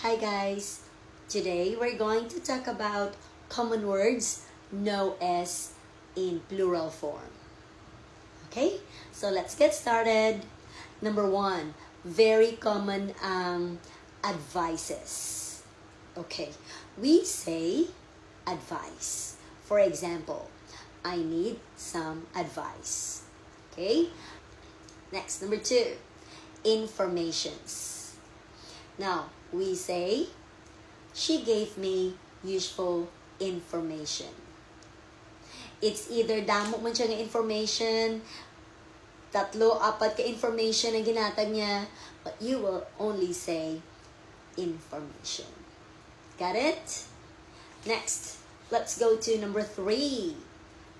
Hi guys! Today we're going to talk about common words known as in plural form. Okay? So let's get started. Number 1, very common advices. Okay, we say advice. For example, I need some advice. Okay? Next, number 2, informations. Now, we say, she gave me useful information. It's either damo man siya ng information, 3-4 ka information ang ginatag niya, but you will only say information. Got it? Next, let's go to number 3.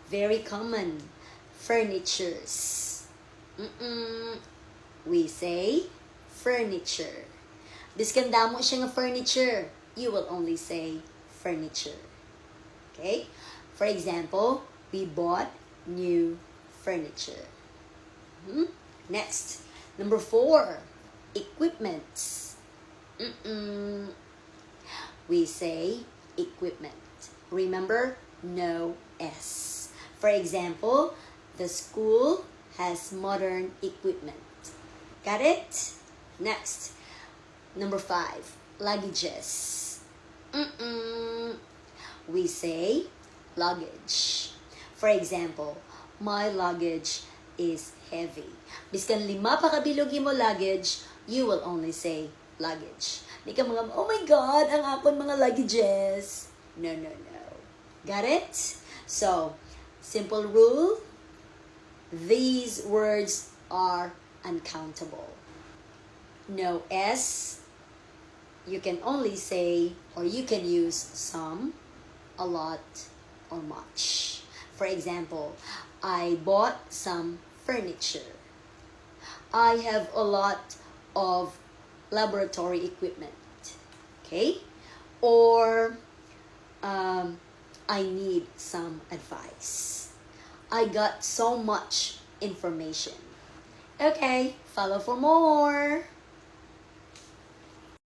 Very common, furnitures. We say furniture. Biskan damo siya ng furniture, you will only say furniture. Okay? For example, we bought new furniture. Next, number 4, equipments. We say equipment. Remember, no S. For example, the school has modern equipment. Got it? Next, number 5, luggages. We say luggage. For example, my luggage is heavy. Biskan 5 pa kabilugi mo luggage, you will only say luggage. Di ka mga, oh my God, ang akon mga luggages. No. Got it? So, simple rule, these words are uncountable. No S, you can only say, or you can use some, a lot, or much. For example, I bought some furniture. I have a lot of laboratory equipment. Okay? Or, I need some advice. I got so much information. Okay, follow for more.